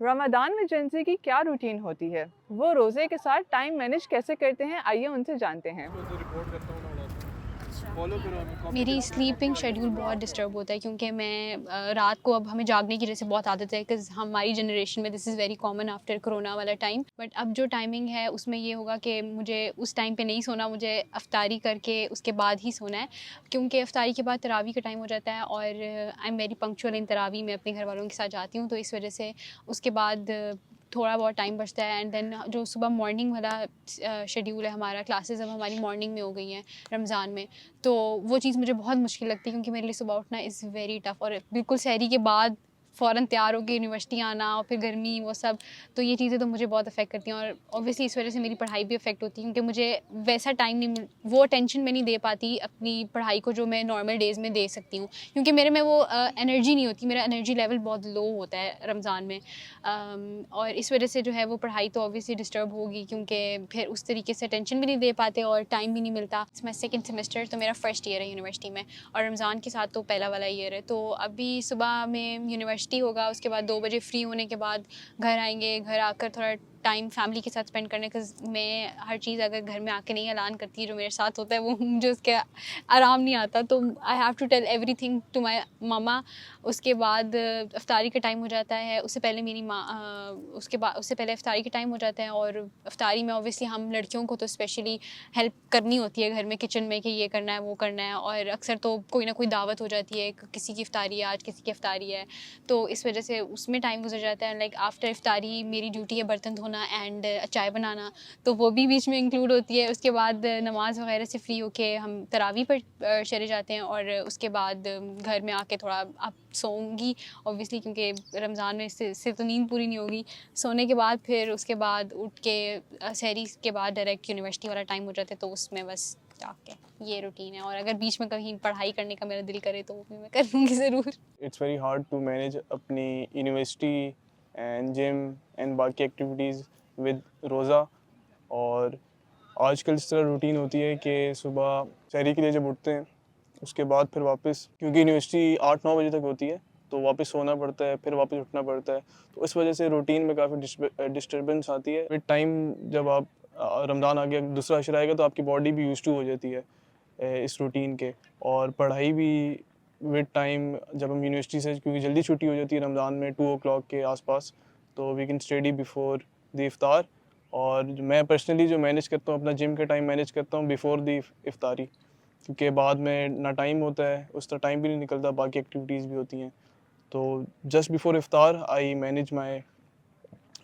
रमज़ान में जेंज़ी की क्या रूटीन होती है? वो रोज़े के साथ टाइम मैनेज कैसे करते हैं? आइए उनसे जानते हैं। मेरी स्लीपिंग शेड्यूल बहुत डिस्टर्ब होता है क्योंकि मैं रात को अब हमें जागने की जैसे बहुत आदत है बिकॉज़ हमारी जनरेशन में this is very common after corona वाला टाइम। बट अब जो टाइमिंग है उसमें ये होगा कि मुझे उस टाइम पे नहीं सोना, मुझे इफ्तारी करके उसके बाद ही सोना है क्योंकि इफ्तारी के बाद तरावी का टाइम हो जाता है और आई एम वेरी पंक्चुअल इन तरावी। मैं अपने घर वालों के साथ जाती हूँ तो इस वजह से उसके बाद थोड़ा बहुत टाइम बचता है एंड देन जो सुबह मॉर्निंग वाला शेड्यूल है हमारा, क्लासेस अब हमारी मॉर्निंग में हो गई हैं रमज़ान में। तो वो चीज़ मुझे बहुत मुश्किल लगती है क्योंकि मेरे लिए सुबह उठना इज़ वेरी टफ़ और बिल्कुल सहरी के बाद फ़ौरन तैयार होके यूनिवर्सिटी आना और फिर गर्मी वो सब, तो ये चीज़ें तो मुझे बहुत अफ़ेक्ट करती हैं और ऑब्वियसली इस वजह से मेरी पढ़ाई भी अफ़ेक्ट होती है क्योंकि मुझे वैसा टाइम नहीं मिल वो अटेंशन मैं नहीं दे पाती अपनी पढ़ाई को जो मैं नॉर्मल डेज़ में दे सकती हूँ क्योंकि मेरे में वो एनर्जी नहीं होती, मेरा एनर्जी लेवल बहुत लो होता है रमज़ान में। और इस वजह से जो है वो पढ़ाई तो ऑब्वियसली डिस्टर्ब होगी क्योंकि फिर उस तरीके से अटेंशन भी नहीं दे पाते और टाइम भी नहीं मिलता। मैं सेकंड सेमेस्टर तो मेरा फर्स्ट ईयर है यूनिवर्सिटी में और रमज़ान के साथ तो पहला वाला ईयर है। तो अभी सुबह में यूनिवर्सिटी होगा, उसके बाद 2 बजे फ्री होने के बाद घर आएँगे, घर आकर थोड़ा टाइम फैमिली के साथ स्पेंड करने बिकॉज़ मैं हर चीज़ अगर घर में आके नहीं ऐलान करती जो मेरे साथ होता है वो मुझे उसके आराम नहीं आता, तो I have to tell everything to my mama. उसके बाद इफ्तारी का टाइम हो जाता है, उससे पहले मेरी माँ उससे पहले इफ्तारी का टाइम हो जाता है और इफ्तारी में ऑब्वियसली हम लड़कियों को तो स्पेशली हेल्प करनी होती है घर में किचन में कि ये करना है वो करना है और अक्सर तो कोई ना कोई दावत हो जाती है, किसी की इफ्तारी है, आज किसी की इफ्तारी है, तो इस वजह से उसमें टाइम गुजर जाता है। लाइक आफ्टर इफ्तारी मेरी ड्यूटी है बर्तन धोना एंड चाय बनाना, तो वो भी बीच में इंक्लूड होती है। उसके बाद नमाज़ वगैरह से फ्री होके हम तरावी पर चले जाते हैं और उसके बाद घर में आके थोड़ा अब सोऊंगी ऑब्वियसली क्योंकि रमज़ान में इससे तो नींद पूरी नहीं होगी। सोने के बाद फिर उसके बाद उठ के सहरी के बाद डायरेक्ट यूनिवर्सिटी वाला टाइम हो जाता है, तो उसमें बस जाके ये रूटीन है और अगर बीच में कहीं पढ़ाई करने का मेरा दिल करे तो वो भी मैं कर लूँगी ज़रूर। It's very hard to manage अपनी यूनिवर्सिटी एंड जिम एंड बाकी एक्टिविटीज़ विद रोज़ा। और आजकल इस तरह रूटीन होती है कि सुबह शहरी के लिए जब उठते हैं उसके बाद फिर वापस, क्योंकि यूनिवर्सिटी 8-9 बजे तक होती है, तो वापस सोना पड़ता है, फिर वापस उठना पड़ता है। तो इस वजह से रूटीन में काफ़ी डिस्टर्बेंस आती है। विद टाइम जब आप रमज़ान आ गया, दूसरा अशरा आएगा, तो आपकी बॉडी भी यूज़ टू हो जाती है इस रूटीन के। और पढ़ाई भी विद टाइम, जब हम यूनिवर्सिटी से, क्योंकि जल्दी छुट्टी हो जाती है रमज़ान में 2 o'clock के आसपास, तो we can study before the इफ्तार। और मैं पर्सनली जो मैनेज करता हूँ अपना जिम का टाइम मैनेज करता हूँ बिफोर द इफ्तारी, क्योंकि बाद में ना टाइम होता है, उस तरह टाइम भी नहीं निकलता, बाकी एक्टिविटीज़ भी होती हैं। तो जस्ट बिफोर इफ्तार I manage my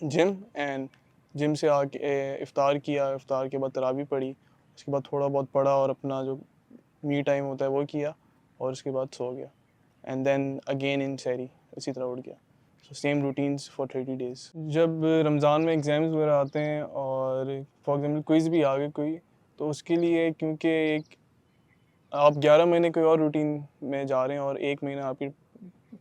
gym, and gym से आके इफ्तार किया, इफ्तार के बाद तरावी पढ़ी, उसके बाद थोड़ा बहुत पढ़ा और अपना जो मी टाइम होता है वो किया, और उसके बाद सो गया, एंड देन अगेन इन सहरी इसी तरह उठ गया। So same routines for 30 days. जब रमज़ान में एग्ज़ाम्स वगैरह आते हैं और फॉर एग्ज़ाम्पल क्विज़ भी आ गए कोई, तो उसके लिए, क्योंकि एक आप 11 महीने कोई और रूटीन में जा रहे हैं और 1 महीना आपकी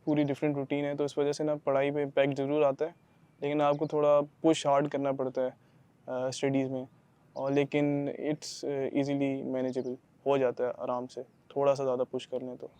पूरी डिफरेंट रूटीन है, तो इस वजह से ना पढ़ाई पे इम्पैक्ट ज़रूर आता है, लेकिन आपको थोड़ा पुश हार्ड करना पड़ता है स्टडीज़ में। और लेकिन इट्स ईज़िली मैनेजेबल, हो जाता है आराम से, थोड़ा सा ज़्यादा पुश कर लें तो।